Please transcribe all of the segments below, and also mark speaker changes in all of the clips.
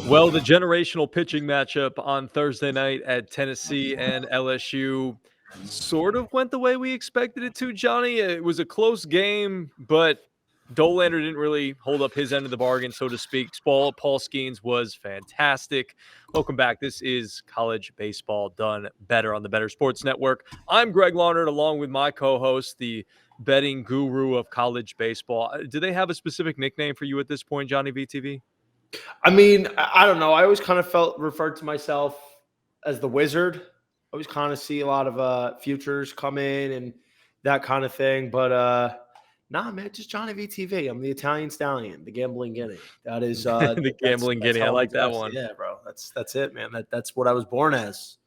Speaker 1: Well, the generational pitching matchup on Thursday night at Tennessee and LSU sort of went the way we expected it to, Johnny. It was a close game, but Dollander didn't really hold up his end of the bargain, so to speak. Paul Skenes was fantastic. Welcome back. This is College Baseball Done Better on the Better Sports Network. I'm Greg Larnerd, along with my co-host, the betting guru of college baseball. Do they have a specific nickname for you at this point, Johnny VTV?
Speaker 2: I mean, I don't know. I always kind of referred to myself as the wizard. I always kind of see a lot of futures come in and that kind of thing. But nah, man, just Johnny VTV. I'm the Italian stallion, the gambling guinea. That is
Speaker 1: The gambling guinea. I like that one.
Speaker 2: Yeah, bro. That's it, man. That's what I was born as.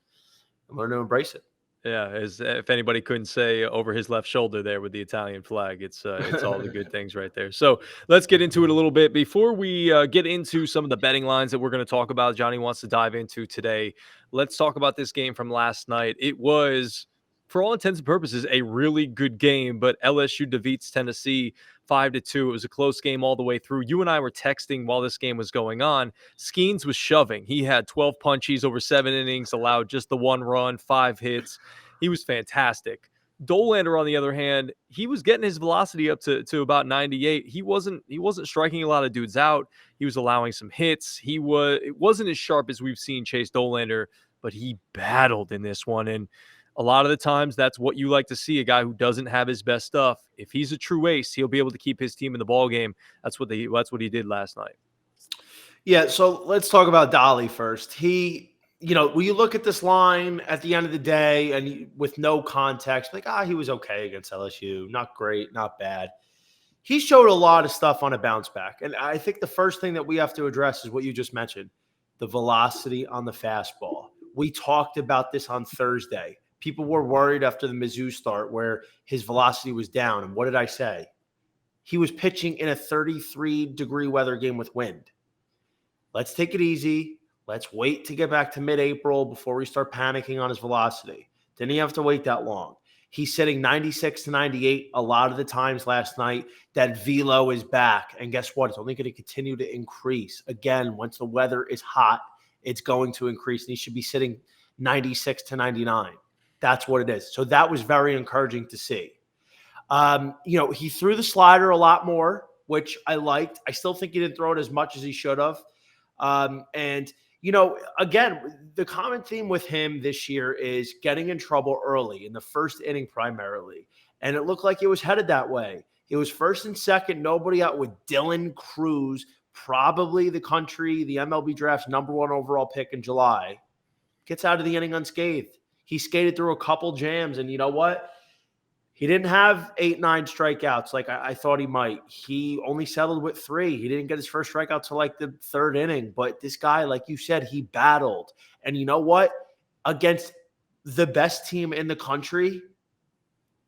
Speaker 2: I'm learning to embrace it.
Speaker 1: Yeah, as if anybody couldn't say over his left shoulder there with the Italian flag, it's all the good things right there. So let's get into it a little bit. Before we get into some of the betting lines that we're going to talk about, Johnny wants to dive into today. Let's talk about this game from last night. It was, for all intents and purposes, a really good game, but LSU defeats Tennessee 5-2. It was a close game all the way through. You and I were texting while this game was going on. Skenes was shoving. He had 12 punchies over 7 innings, allowed just the 1 run, 5 hits. He was fantastic. Dollander, on the other hand, he was getting his velocity up to about 98. He wasn't striking a lot of dudes out. He was allowing some hits. It wasn't as sharp as we've seen Chase Dollander, but he battled in this one. And a lot of the times, that's what you like to see, a guy who doesn't have his best stuff. If he's a true ace, he'll be able to keep his team in the ballgame. That's what he did last night.
Speaker 2: Yeah, so let's talk about Dolly first. When you look at this line at the end of the day and with no context, like, he was okay against LSU. Not great, not bad. He showed a lot of stuff on a bounce back. And I think the first thing that we have to address is what you just mentioned, the velocity on the fastball. We talked about this on Thursday. People were worried after the Mizzou start where his velocity was down. And what did I say? He was pitching in a 33-degree weather game with wind. Let's take it easy. Let's wait to get back to mid-April before we start panicking on his velocity. Didn't have to wait that long. He's sitting 96 to 98 a lot of the times last night. That velo is back. And guess what? It's only going to continue to increase. Again, once the weather is hot, it's going to increase. And he should be sitting 96 to 99. That's what it is. So that was very encouraging to see. He threw the slider a lot more, which I liked. I still think he didn't throw it as much as he should have. Again, the common theme with him this year is getting in trouble early in the first inning primarily. And it looked like it was headed that way. It was first and second, nobody out with Dylan Cruz, probably the MLB draft's #1 overall pick in July. Gets out of the inning unscathed. He skated through a couple jams, and you know what? He didn't have 8-9 strikeouts like I thought he might. He only settled with 3. He didn't get his first strikeout till like the 3rd inning. But this guy, like you said, he battled. And you know what? Against the best team in the country,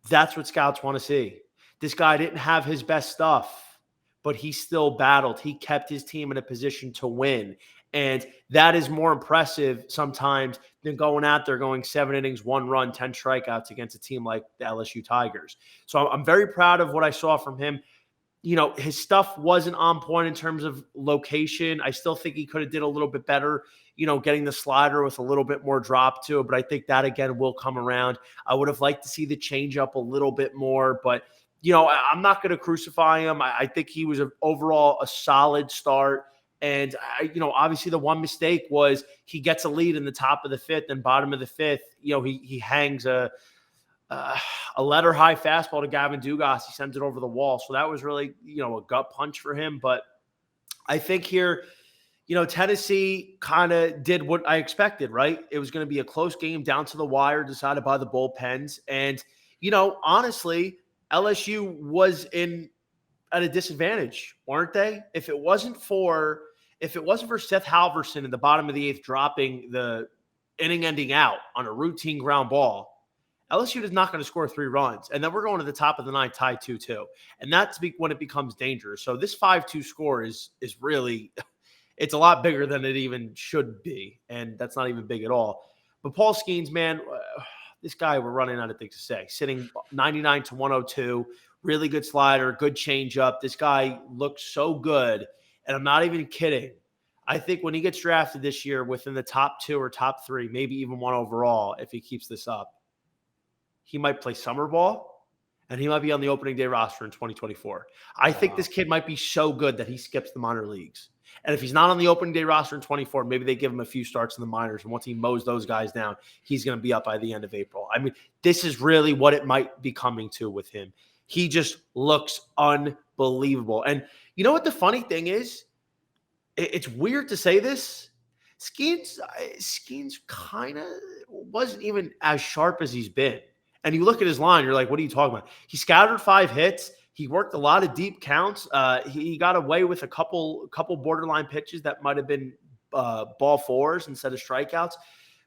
Speaker 2: that's what scouts want to see. This guy didn't have his best stuff, but he still battled. He kept his team in a position to win. And that is more impressive sometimes than going out there going 7 innings, 1 run, 10 strikeouts against a team like the LSU Tigers. So I'm very proud of what I saw from him. His stuff wasn't on point in terms of location. I still think he could have did a little bit better, getting the slider with a little bit more drop to it. But I think that, again, will come around. I would have liked to see the changeup a little bit more. But, I'm not going to crucify him. I think he was overall a solid start. And, obviously the one mistake was he gets a lead in the top of the 5th and bottom of the 5th. He hangs a letter high fastball to Gavin Dugas. He sends it over the wall. So that was really, a gut punch for him. But I think here, Tennessee kind of did what I expected, right? It was going to be a close game down to the wire decided by the bullpens. And, honestly, LSU was at a disadvantage, weren't they? If it wasn't for Seth Halverson in the bottom of the 8th dropping the inning ending out on a routine ground ball, LSU is not going to score 3 runs. And then we're going to the top of the 9th, tied 2-2. And that's when it becomes dangerous. So this 5-2 score is really, it's a lot bigger than it even should be. And that's not even big at all. But Paul Skenes, man, this guy, we're running out of things to say. Sitting 99 to 102, really good slider, good changeup. This guy looks so good. And I'm not even kidding. I think when he gets drafted this year within the top 2 or top 3, maybe even 1 overall, if he keeps this up, he might play summer ball and he might be on the opening day roster in 2024. I think this kid might be so good that he skips the minor leagues. And if he's not on the opening day roster in 24, maybe they give him a few starts in the minors. And once he mows those guys down, he's going to be up by the end of April. I mean, this is really what it might be coming to with him. He just looks unbelievable. And you know what the funny thing is? It's weird to say this. Skenes kind of wasn't even as sharp as he's been. And you look at his line, you're like, what are you talking about? He scattered 5 hits. He worked a lot of deep counts. He got away with a couple borderline pitches that might have been ball 4s instead of strikeouts.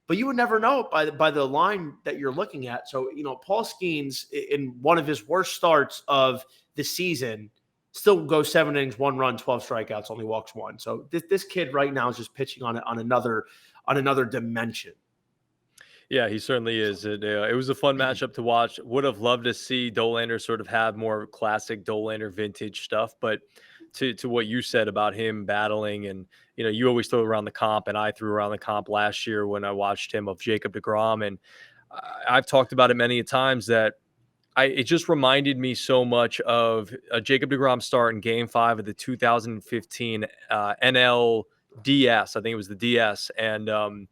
Speaker 2: But you would never know by the line that you're looking at. So, Paul Skenes, in one of his worst starts of the season, still goes 7 innings, 1 run, 12 strikeouts, only walks 1. So this kid right now is just pitching on another dimension.
Speaker 1: Yeah, he certainly is. It was a fun matchup to watch. Would have loved to see Dollander sort of have more classic Dollander vintage stuff, but to what you said about him battling, and you always throw around the comp, and I threw around the comp last year when I watched him of Jacob deGrom, and I've talked about it many times that it just reminded me so much of a Jacob deGrom start in Game 5 of the 2015 NLDS. I think it was the DS, and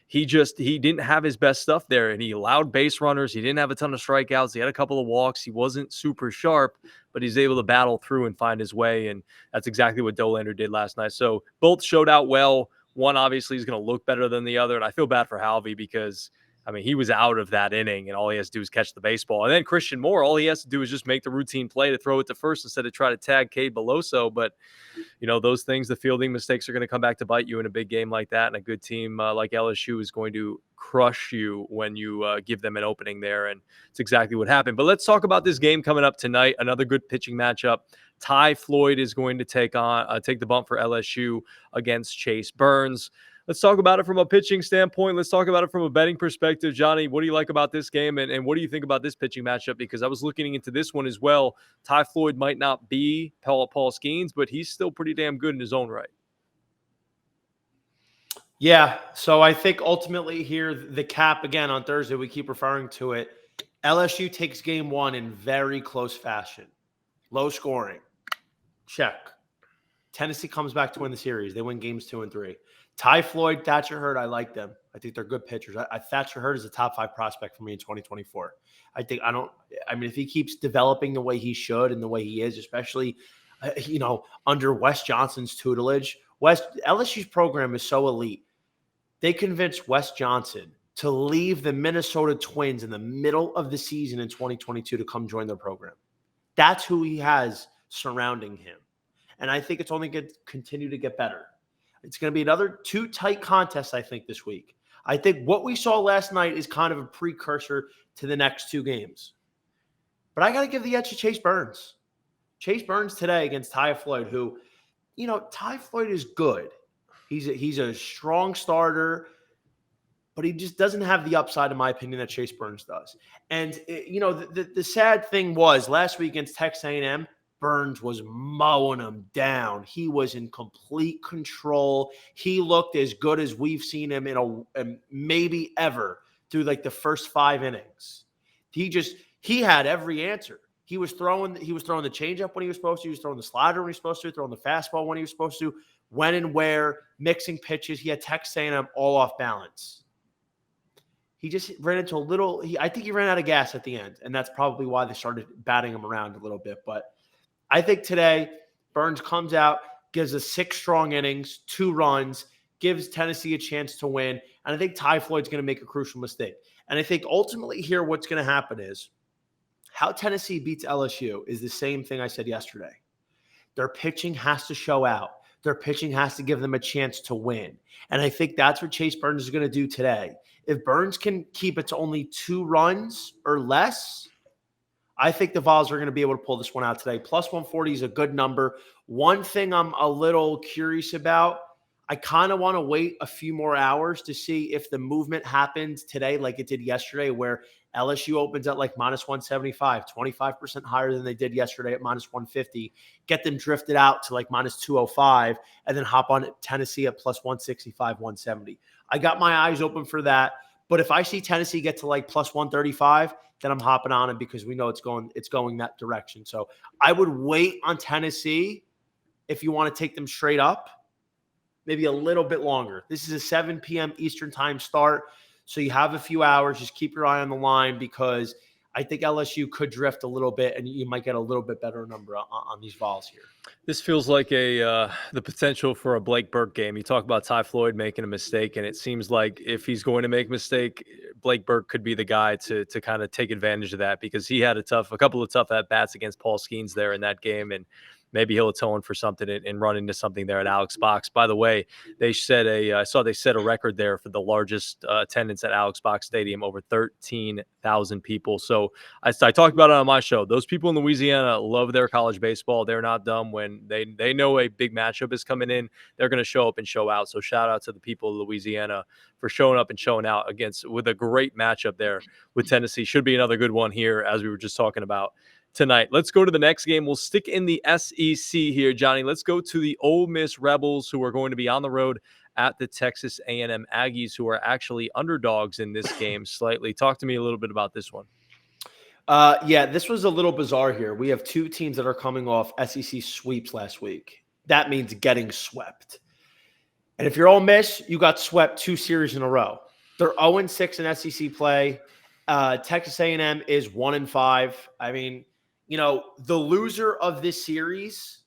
Speaker 1: he didn't have his best stuff there, and he allowed base runners. He didn't have a ton of strikeouts. He had a couple of walks. He wasn't super sharp, but he's able to battle through and find his way, and that's exactly what Dollander did last night. So both showed out well. One obviously is going to look better than the other, and I feel bad for Halvey because, I mean, he was out of that inning, and all he has to do is catch the baseball. And then Christian Moore, all he has to do is just make the routine play to throw it to first instead of try to tag Cade Beloso. But, those things, the fielding mistakes are going to come back to bite you in a big game like that. And a good team like LSU is going to crush you when you give them an opening there. And it's exactly what happened. But let's talk about this game coming up tonight. Another good pitching matchup. Ty Floyd is going to take the bump for LSU against Chase Burns. Let's talk about it from a pitching standpoint. Let's talk about it from a betting perspective. Johnny, what do you like about this game, and what do you think about this pitching matchup? Because I was looking into this one as well. Ty Floyd might not be Paul Skenes, but he's still pretty damn good in his own right.
Speaker 2: Yeah, so I think ultimately here, the cap, again, on Thursday, we keep referring to it. LSU takes Game 1 in very close fashion. Low scoring. Check. Tennessee comes back to win the series. They win Games 2 and 3. Ty Floyd, Thatcher Hurd, I like them. I think they're good pitchers. Thatcher Hurd is a top 5 prospect for me in 2024. If he keeps developing the way he should and the way he is, especially, under Wes Johnson's tutelage. LSU's program is so elite. They convinced Wes Johnson to leave the Minnesota Twins in the middle of the season in 2022 to come join their program. That's who he has surrounding him. And I think it's only going to continue to get better. It's going to be another 2 tight contests, I think, this week. I think what we saw last night is kind of a precursor to the next 2 games. But I got to give the edge to Chase Burns. Chase Burns today against Ty Floyd, who, Ty Floyd is good. He's a strong starter, but he just doesn't have the upside, in my opinion, that Chase Burns does. And, the sad thing was last week against Texas A&M, Burns was mowing him down. He was in complete control. He looked as good as we've seen him in maybe ever through like the first 5 innings. He had every answer. He was throwing the changeup when he was supposed to. He was throwing the slider when he was supposed to. Throwing the fastball when he was supposed to. When and where, mixing pitches. He had Texas A&M all off balance. He just ran into I think he ran out of gas at the end, and that's probably why they started batting him around a little bit. But I think today Burns comes out, gives us 6 strong innings, 2 runs, gives Tennessee a chance to win. And I think Ty Floyd's going to make a crucial mistake. And I think ultimately here what's going to happen is how Tennessee beats LSU is the same thing I said yesterday. Their pitching has to show out. Their pitching has to give them a chance to win. And I think that's what Chase Burns is going to do today. If Burns can keep it to only 2 runs or less, I think the Vols are going to be able to pull this one out today. Plus 140 is a good number. One thing I'm a little curious about, I kind of want to wait a few more hours to see if the movement happens today like it did yesterday, where LSU opens at like minus 175, 25% higher than they did yesterday at minus 150, get them drifted out to like minus 205, and then hop on Tennessee at plus 165, 170. I got my eyes open for that. But if I see Tennessee get to like plus 135, then I'm hopping on it because we know it's going that direction. So I would wait on Tennessee if you want to take them straight up, maybe a little bit longer. This is a 7 p.m. Eastern time start, so you have a few hours. Just keep your eye on the line because I think LSU could drift a little bit, and you might get a little bit better number on these vols here.
Speaker 1: This feels like the potential for a Blake Burke game. You talk about Ty Floyd making a mistake, and it seems like if he's going to make a mistake, Blake Burke could be the guy to kind of take advantage of that, because he had a couple of tough at bats against Paul Skenes there in that game, and maybe he'll atone for something and run into something there at Alex Box. By the way, I saw they set a record there for the largest attendance at Alex Box Stadium, over 13,000 people. So I talked about it on my show. Those people in Louisiana love their college baseball. They're not dumb. When they know a big matchup is coming in, they're going to show up and show out. So shout out to the people of Louisiana for showing up and showing out with a great matchup there with Tennessee. Should be another good one here, as we were just talking about tonight. Let's go to the next game. We'll stick in the SEC here, Johnny. Let's go to the Ole Miss Rebels, who are going to be on the road at the Texas A&M Aggies, who are actually underdogs in this game slightly. Talk to me a little bit about this one.
Speaker 2: Yeah, this was a little bizarre here. We have two teams that are coming off SEC sweeps last week. That means getting swept. And if you're Ole Miss, you got swept 2 series in a row. They're 0-6 in SEC play. Texas A&M is 1-5. I mean, the loser of this series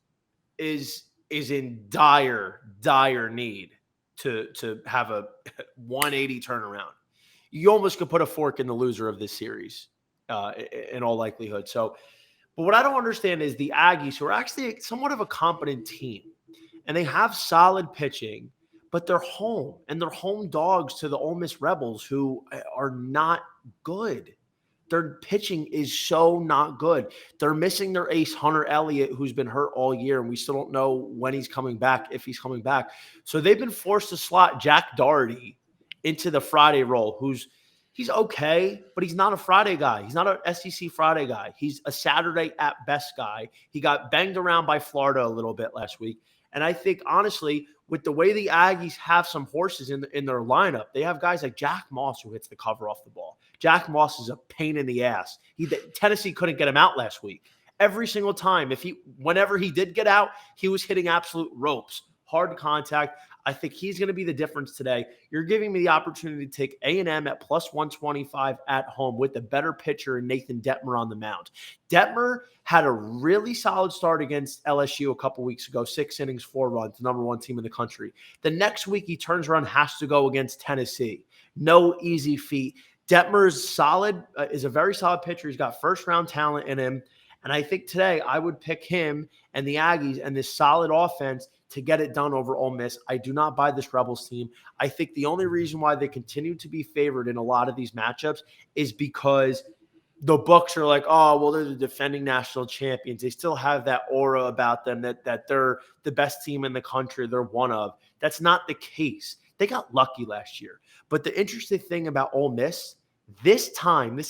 Speaker 2: is in dire need to have a 180 turnaround. You almost could put a fork in the loser of this series, in all likelihood. So, but what I don't understand is the Aggies, who are actually somewhat of a competent team, and they have solid pitching, but they're home, and they're home dogs to the Ole Miss Rebels, who are not good. Their pitching is so not good. They're missing their ace, Hunter Elliott, who's been hurt all year, and we still don't know when he's coming back, if he's coming back. So they've been forced to slot Jack Doherty into the Friday role, he's okay, but he's not a Friday guy. He's not an SEC Friday guy. He's a Saturday at best guy. He got banged around by Florida a little bit last week. And I think, honestly, with the way the Aggies have some horses in their lineup, they have guys like Jack Moss, who hits the cover off the ball. Jack Moss is a pain in the ass. Tennessee couldn't get him out last week. Every single time, whenever he did get out, he was hitting absolute ropes, hard contact. I think he's going to be the difference today. You're giving me the opportunity to take A&M at plus 125 at home with the better pitcher and Nathan Detmer on the mound. Detmer had a really solid start against LSU a couple weeks ago, 6 innings, 4 runs, number 1 team in the country. The next week he turns around, has to go against Tennessee. No easy feat. Detmer is a very solid pitcher. He's got first-round talent in him. And I think today I would pick him and the Aggies and this solid offense to get it done over Ole Miss. I do not buy this Rebels team. I think the only reason why they continue to be favored in a lot of these matchups is because the books are like, oh, well, they're the defending national champions. They still have that aura about them that they're the best team in the country. They're one of. That's not the case. They got lucky last year. But the interesting thing about Ole Miss, this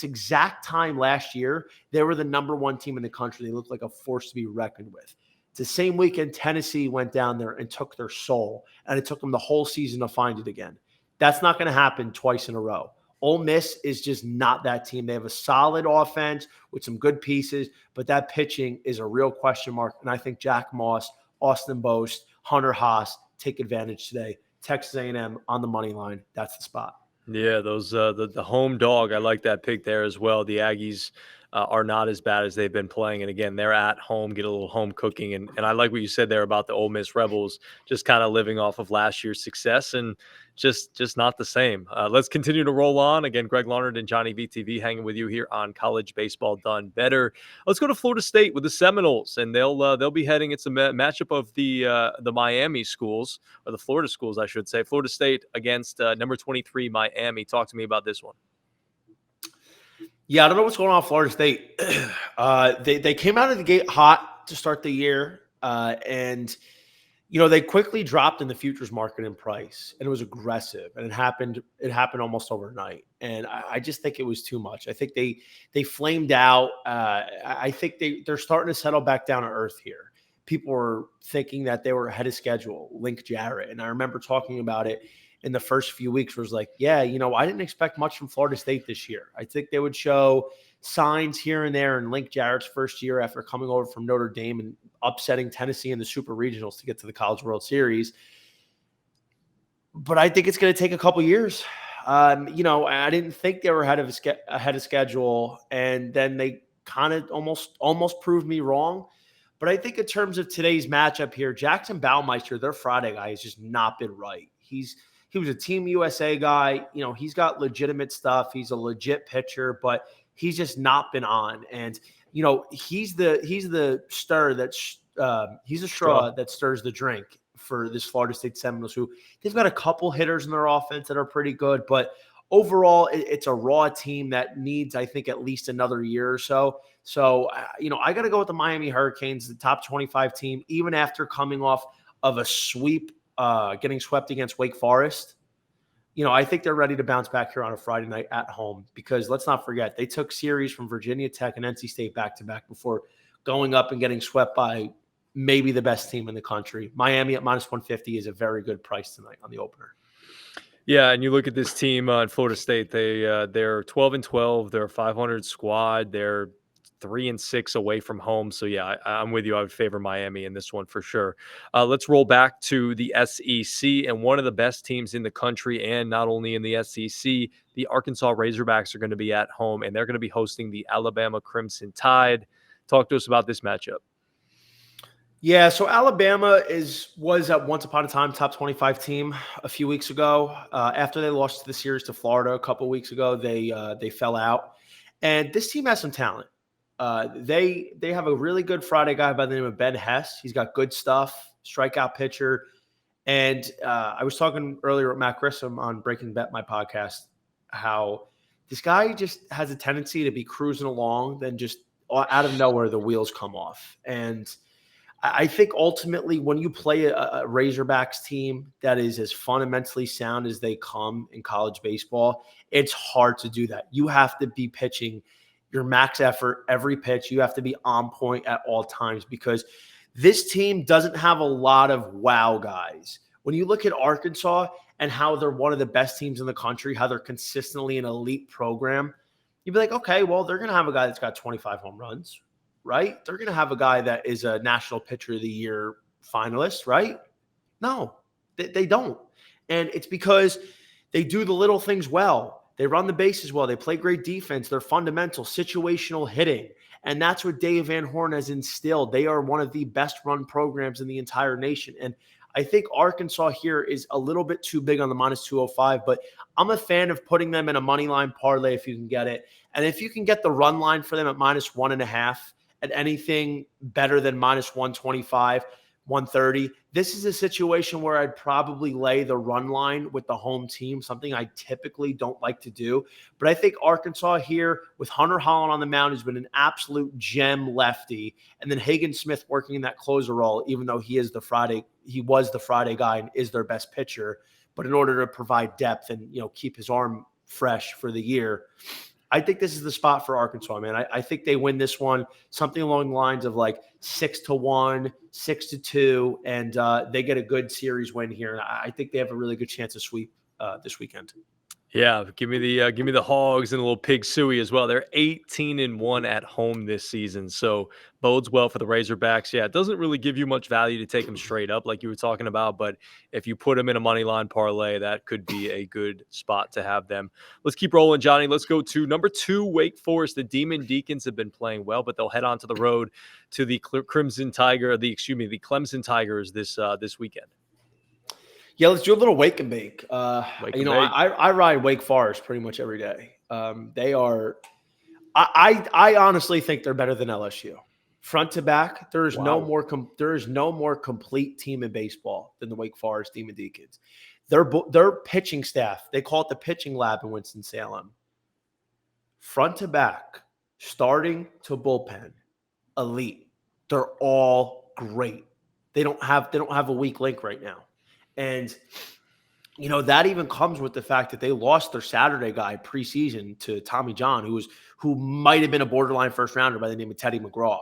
Speaker 2: exact time last year, they were the number 1 team in the country. They looked like a force to be reckoned with. It's the same weekend Tennessee went down there and took their soul, and it took them the whole season to find it again. That's not going to happen twice in a row. Ole Miss is just not that team. They have a solid offense with some good pieces, but that pitching is a real question mark, and I think Jack Moss, Austin Boast, Hunter Haas take advantage today. Texas A&M on the money line. That's the spot.
Speaker 1: Yeah, those the home dog. I like that pick there as well. The Aggies are not as bad as they've been playing, and again, they're at home, get a little home cooking, and I like what you said there about the Ole Miss Rebels, just kind of living off of last year's success and just not the same. Let's continue to roll on. Again, Greg Larnerd and Johnny VTV hanging with you here on College Baseball Done Better. Let's go to Florida State with the Seminoles, and they'll be heading. It's a matchup of the Miami schools, or the Florida schools, I should say. Florida State against number 23 Miami. Talk to me about this one.
Speaker 2: Yeah, I don't know what's going on with Florida State. They came out of the gate hot to start the year, and They quickly dropped in the futures market in price, and it was aggressive, and it happened almost overnight. And I just think it was too much. I think they flamed out. I think they're starting to settle back down to earth here. People were thinking that they were ahead of schedule, Link Jarrett. And I remember talking about it in the first few weeks, where it was like, yeah, I didn't expect much from Florida State this year. I think they would show signs here and there in Link Jarrett's first year after coming over from Notre Dame and upsetting Tennessee in the Super Regionals to get to the College World Series. But I think it's going to take a couple years. I didn't think they were ahead of schedule, and then they kind of almost proved me wrong. But I think in terms of today's matchup here, Jackson Baumeister, their Friday guy, has just not been right. He was a Team USA guy. He's got legitimate stuff. He's a legit pitcher, but he's just not been on. And he's the stir that's he's a straw that stirs the drink for this Florida State Seminoles, who they've got a couple hitters in their offense that are pretty good, but overall it's a raw team that needs, I think, at least another year or so. So, I got to go with the Miami Hurricanes, the top 25 team, even after coming off of a sweep, getting swept against Wake Forest. I think they're ready to bounce back here on a Friday night at home, because let's not forget, they took series from Virginia Tech and NC State back-to-back before going up and getting swept by maybe the best team in the country. Miami at minus 150 is a very good price tonight on the opener.
Speaker 1: Yeah, and you look at this team in Florida State, they're 12-12. They're a 500 squad. They're 3-6 away from home. So yeah, I'm with you. I would favor Miami in this one for sure. Let's roll back to the SEC, and one of the best teams in the country, and not only in the SEC, the Arkansas Razorbacks are going to be at home, and they're going to be hosting the Alabama Crimson Tide. Talk to us about this matchup.
Speaker 2: Yeah, so Alabama was at once upon a time top 25 team a few weeks ago. After they lost the series to Florida a couple of weeks ago, they fell out. And this team has some talent. They have a really good Friday guy by the name of Ben Hess. He's got good stuff, strikeout pitcher. And I was talking earlier with Matt Grissom on Breaking Bet, my podcast, how this guy just has a tendency to be cruising along, then just out of nowhere the wheels come off. And I think ultimately when you play a Razorbacks team that is as fundamentally sound as they come in college baseball, it's hard to do that. You have to be pitching your max effort every pitch. You have to be on point at all times, because this team doesn't have a lot of wow guys. When you look at Arkansas and how they're one of the best teams in the country, how they're consistently an elite program, you'd be like, okay, well, they're going to have a guy that's got 25 home runs, right? They're going to have a guy that is a National Pitcher of the Year finalist, right? No, they don't. And it's because they do the little things well. They run the bases well. They play great defense. They're fundamental, situational hitting. And that's what Dave Van Horn has instilled. They are one of the best run programs in the entire nation. And I think Arkansas here is a little bit too big on the minus 205, but I'm a fan of putting them in a money line parlay if you can get it. And if you can get the run line for them at minus 1.5, at anything better than minus 125, 130, this is a situation where I'd probably lay the run line with the home team, something I typically don't like to do. But I think Arkansas here with Hunter Holland on the mound, who's been an absolute gem lefty, and then Hagen Smith working in that closer role, even though he was the Friday guy and is their best pitcher. But in order to provide depth and keep his arm fresh for the year, I think this is the spot for Arkansas, man. I think they win this one, something along the lines of like 6-1, 6-2, and they get a good series win here. And I think they have a really good chance to sweep this weekend.
Speaker 1: Yeah, give me the Hogs and a little Pig Suey as well. They're 18-1 at home this season, so bodes well for the Razorbacks. Yeah, it doesn't really give you much value to take them straight up like you were talking about, but if you put them in a money line parlay, that could be a good spot to have them. Let's keep rolling, Johnny. Let's go to number 2, Wake Forest. The Demon Deacons have been playing well, but they'll head on to the road to the Clemson Tigers this weekend.
Speaker 2: Yeah, let's do a little wake and bake. I ride Wake Forest pretty much every day. They are – I honestly think they're better than LSU. Front to back, there is no more complete team in baseball than the Wake Forest Demon Deacons. Their pitching staff, they call it the pitching lab in Winston-Salem. Front to back, starting to bullpen, elite. They're all great. They don't have a weak link right now. And that even comes with the fact that they lost their Saturday guy preseason to Tommy John, who might have been a borderline first rounder by the name of Teddy McGraw.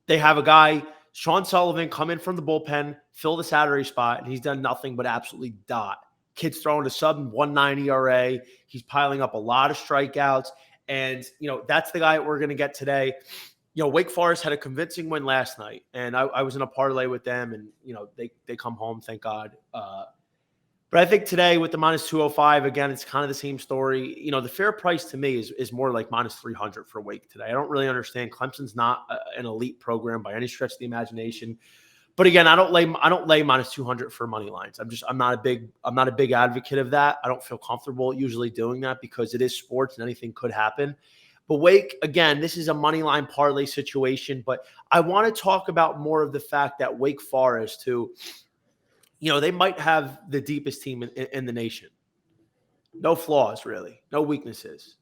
Speaker 2: They have a guy, Sean Sullivan, come in from the bullpen, fill the Saturday spot, and he's done nothing but absolutely dot. Kid's throwing a sub 1.9 ERA. He's piling up a lot of strikeouts. And, that's the guy that we're going to get today. Wake Forest had a convincing win last night, and I was in a parlay with them, and, they come home, thank God. But I think today with the minus 205, again, it's kind of the same story. The fair price to me is more like minus 300 for Wake today. I don't really understand. Clemson's not an elite program by any stretch of the imagination. But again, I don't lay minus 200 for money lines. I'm not a big advocate of that. I don't feel comfortable usually doing that because it is sports and anything could happen. But Wake, again, this is a money line parlay situation. But I want to talk about more of the fact that Wake Forest, who, they might have the deepest team in the nation. No flaws, really. No weaknesses.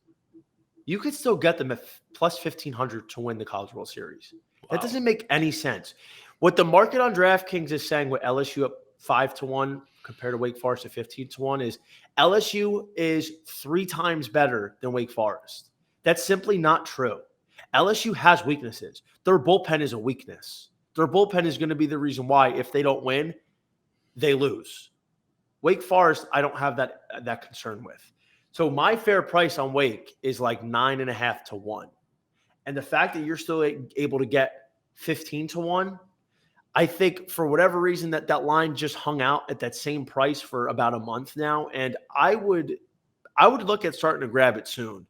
Speaker 2: You could still get them at plus 1,500 to win the College World Series. Wow. That doesn't make any sense. What the market on DraftKings is saying with LSU up 5-1 compared to Wake Forest at 15-1 is LSU is 3 times better than Wake Forest. That's simply not true. LSU has weaknesses. Their bullpen is a weakness. Their bullpen is going to be the reason why if they don't win, they lose. Wake Forest, I don't have that concern with. So my fair price on Wake is like 9.5-1. And the fact that you're still able to get 15-1, I think for whatever reason that line just hung out at that same price for about a month now. And I would look at starting to grab it soon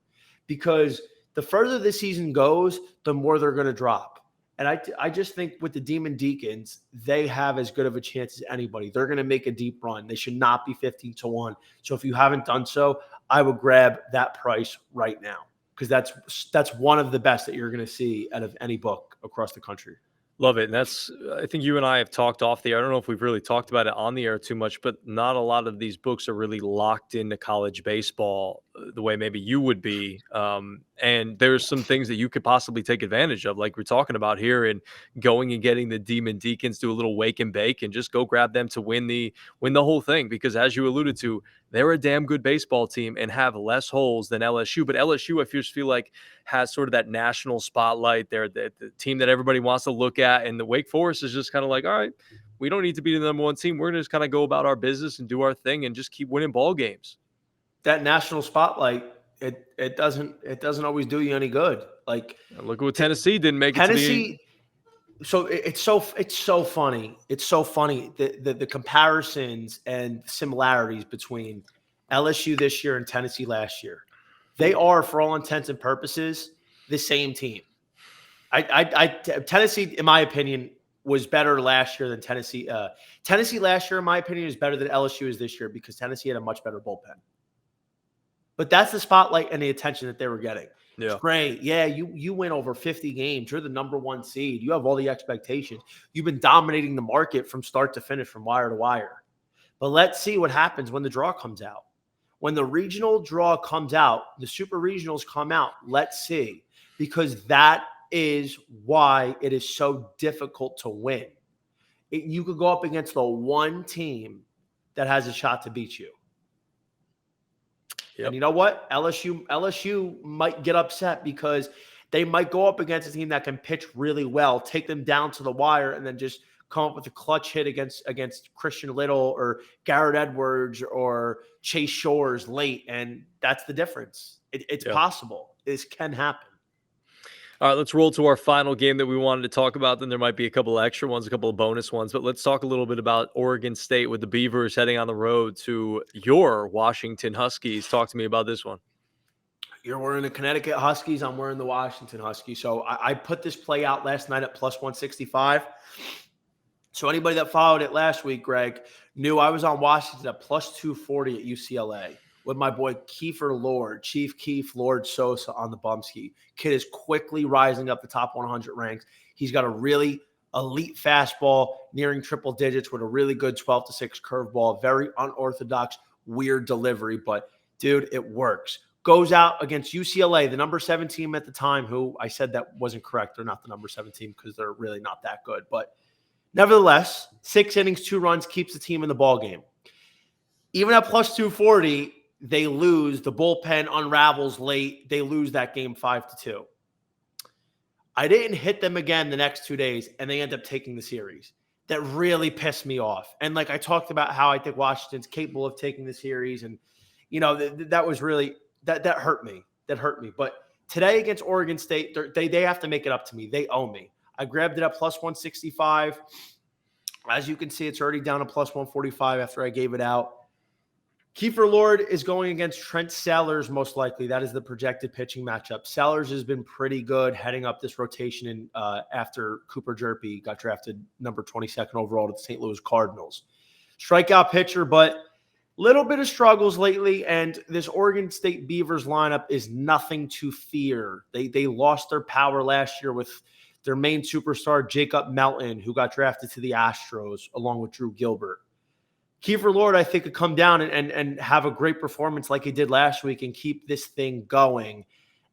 Speaker 2: because the further the season goes, the more they're going to drop. And I just think with the Demon Deacons, they have as good of a chance as anybody. They're going to make a deep run. They should not be 15-1. So if you haven't done so, I would grab that price right now because that's one of the best that you're going to see out of any book across the country.
Speaker 1: Love it. And I think you and I have talked off the air. I don't know if we've really talked about it on the air too much, but not a lot of these books are really locked into college baseball the way maybe you would be. And there's some things that you could possibly take advantage of, like we're talking about here, and going and getting the Demon Deacons, do a little wake and bake and just go grab them to win the whole thing. Because as you alluded to, they're a damn good baseball team and have less holes than LSU. But LSU, I just feel like, has sort of that national spotlight. They're the team that everybody wants to look at. And the Wake Forest is just kind of like, all right, we don't need to be the number one team. We're going to just kind of go about our business and do our thing and just keep winning ball games.
Speaker 2: That national spotlight, it doesn't always do you any good. Like,
Speaker 1: look at what Tennessee didn't make
Speaker 2: Tennessee,
Speaker 1: it to the.
Speaker 2: So it's so funny. It's so funny the comparisons and similarities between LSU this year and Tennessee last year. They are, for all intents and purposes, the same team. Tennessee, in my opinion, was better last year than Tennessee. Tennessee last year, in my opinion, is better than LSU is this year because Tennessee had a much better bullpen. But that's the spotlight and the attention that they were getting.
Speaker 1: Yeah.
Speaker 2: It's great. Yeah, you win over 50 games. You're the number one seed. You have all the expectations. You've been dominating the market from start to finish, from wire to wire. But let's see what happens when the draw comes out. When the regional draw comes out, the super regionals come out, let's see. Because that is why it is so difficult to win. You could go up against the one team that has a shot to beat you. Yep. And you know what? LSU might get upset because they might go up against a team that can pitch really well, take them down to the wire, and then just come up with a clutch hit against Christian Little or Garrett Edwards or Chase Shores late. And that's the difference. It's possible. This can happen.
Speaker 1: All right, let's roll to our final game that we wanted to talk about. Then there might be a couple of extra ones, a couple of bonus ones. But let's talk a little bit about Oregon State with the Beavers heading on the road to your Washington Huskies. Talk to me about this one.
Speaker 2: You're wearing the Connecticut Huskies. I'm wearing the Washington Huskies. So I put this play out last night at plus 165. So anybody that followed it last week, Greg, knew I was on Washington at plus 240 at UCLA. With my boy Kiefer Lord, Chief Keef Lord Sosa on the bumski. Kid is quickly rising up the top 100 ranks. He's got a really elite fastball nearing triple digits with a really good 12-6 curveball. Very unorthodox, weird delivery, but dude, it works. Goes out against UCLA, the number 7 team at the time, who I said that wasn't correct. They're not the number 7 team because they're really not that good. But Nevertheless, 6 innings, 2 runs keeps the team in the ball game. Even at plus 240, they lose. The bullpen unravels late. They lose that game 5-2. I didn't hit them again the next 2 days, and they end up taking the series. That really pissed me off. And like I talked about how I think Washington's capable of taking the series, and that was really that hurt me. That hurt me. But today against Oregon State, they have to make it up to me. They owe me. I grabbed it at plus 165. As you can see, it's already down to plus 145 after I gave it out. Kiefer Lord is going against Trent Sellers, most likely. That is the projected pitching matchup. Sellers has been pretty good heading up this rotation after Cooper Jerpy got drafted number 22nd overall to the St. Louis Cardinals. Strikeout pitcher, but little bit of struggles lately, and this Oregon State Beavers lineup is nothing to fear. They lost their power last year with their main superstar, Jacob Melton, who got drafted to the Astros along with Drew Gilbert. Kiefer Lord, I think, could come down and have a great performance like he did last week and keep this thing going.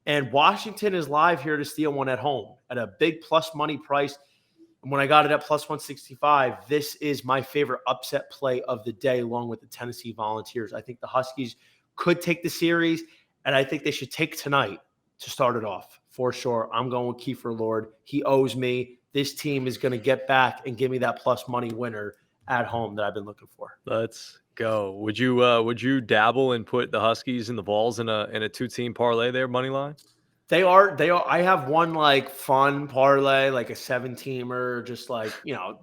Speaker 2: And Washington is live here to steal one at home at a big plus money price. And when I got it at plus 165, this is my favorite upset play of the day, along with the Tennessee Volunteers. I think the Huskies could take the series, and I think they should take tonight to start it off for sure. I'm going with Kiefer Lord. He owes me. This team is going to get back and give me that plus money winner at home that I've been looking for.
Speaker 1: Let's go. Would you dabble and put the Huskies and the Vols in a 2-team parlay there, money line?
Speaker 2: They are. I have one like fun parlay, like a 7-teamer, just like,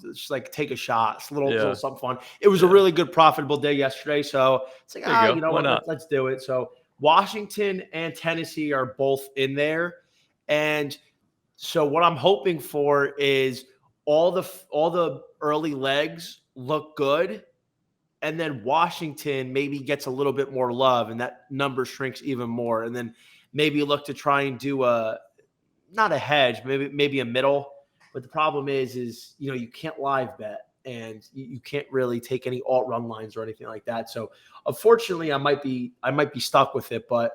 Speaker 2: just like take a shot. It's a little something fun. It was a really good profitable day yesterday. So it's like, what, let's do it. So Washington and Tennessee are both in there. And so what I'm hoping for is all the early legs look good, and then Washington maybe gets a little bit more love, and that number shrinks even more. And then maybe look to try and do not a hedge, maybe a middle. But the problem is you can't live bet, and you can't really take any alt run lines or anything like that. So unfortunately, I might be stuck with it. But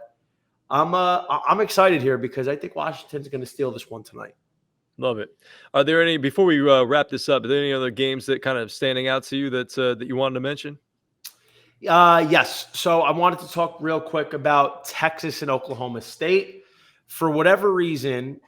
Speaker 2: I'm excited here because I think Washington's going to steal this one tonight.
Speaker 1: Love it. Are there any, before we wrap this up, are there any other games that kind of standing out to you that you wanted to mention?
Speaker 2: Yes. So I wanted to talk real quick about Texas and Oklahoma State. For whatever reason,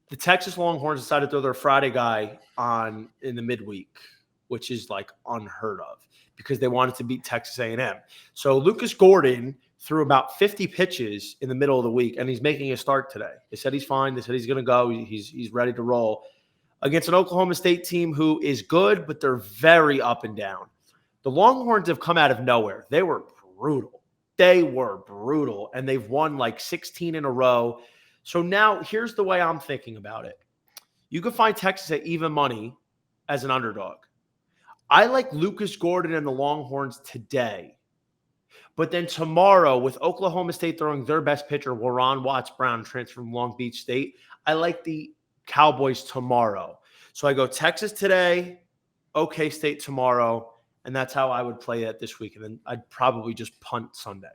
Speaker 2: the Texas Longhorns decided to throw their Friday guy on in the midweek, which is like unheard of because they wanted to beat Texas A&M. So Lucas Gordon threw about 50 pitches in the middle of the week, and he's making a start today. They said he's fine. They said he's going to go. He's ready to roll against an Oklahoma State team who is good, but they're very up and down. The Longhorns have come out of nowhere. They were brutal. And they've won like 16 in a row. So now here's the way I'm thinking about it. You can find Texas at even money as an underdog. I like Lucas Gordon and the Longhorns today. But then tomorrow, with Oklahoma State throwing their best pitcher, Warren Watts-Brown, transferred from Long Beach State, I like the Cowboys tomorrow. So I go Texas today, OK State tomorrow, and that's how I would play it this week. And then I'd probably just punt Sunday.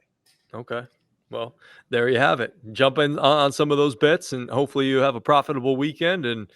Speaker 1: Okay. Well, there you have it. Jump in on some of those bets, and hopefully you have a profitable weekend. And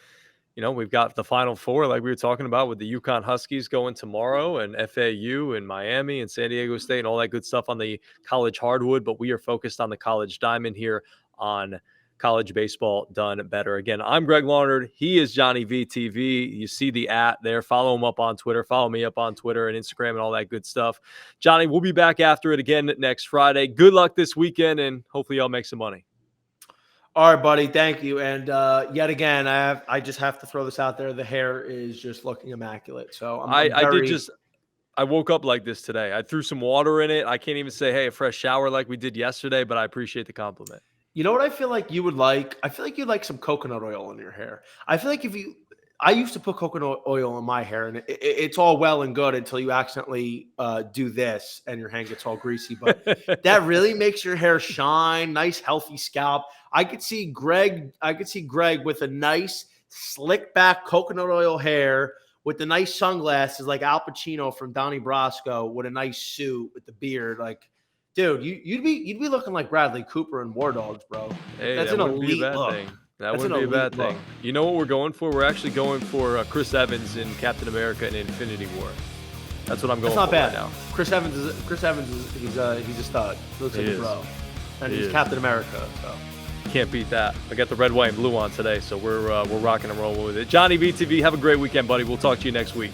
Speaker 1: we've got the Final Four, like we were talking about, with the UConn Huskies going tomorrow, and FAU and Miami and San Diego State and all that good stuff on the college hardwood. But we are focused on the college diamond here on College Baseball Done Bettor. Again, I'm Greg Larnerd. He is Johnny VTV. You see the @ there. Follow him up on Twitter. Follow me up on Twitter and Instagram and all that good stuff. Johnny, we'll be back after it again next Friday. Good luck this weekend, and hopefully y'all make some money.
Speaker 2: All right, buddy. Thank you. And yet again, I just have to throw this out there. The hair is just looking immaculate. So
Speaker 1: I woke up like this today. I threw some water in it. I can't even say, hey, a fresh shower like we did yesterday, but I appreciate the compliment.
Speaker 2: You know what I feel like you would like? I feel like you'd like some coconut oil in your hair. I feel like I used to put coconut oil in my hair, and it's all well and good until you accidentally do this and your hand gets all greasy. But that really makes your hair shine, nice, healthy scalp. I could see Greg with a nice, slick back coconut oil hair with the nice sunglasses like Al Pacino from Donnie Brasco with a nice suit with the beard. Like, dude, you'd be looking like Bradley Cooper and War Dogs, bro.
Speaker 1: Hey,
Speaker 2: that's an elite look.
Speaker 1: That
Speaker 2: That's an
Speaker 1: wouldn't be a bad
Speaker 2: elite
Speaker 1: thing.
Speaker 2: look.
Speaker 1: You know what we're going for? We're actually going for Chris Evans in Captain America and Infinity War. That's what I'm going
Speaker 2: That's not
Speaker 1: for
Speaker 2: bad.
Speaker 1: right now.
Speaker 2: Chris Evans is he's a stud. Looks
Speaker 1: He
Speaker 2: like
Speaker 1: is.
Speaker 2: a bro, and
Speaker 1: He
Speaker 2: he's
Speaker 1: is.
Speaker 2: Captain America. So
Speaker 1: Can't beat that. I got the red, white, and blue on today, so we're rocking and rolling with it. Johnny VTV, have a great weekend, buddy. We'll talk to you next week.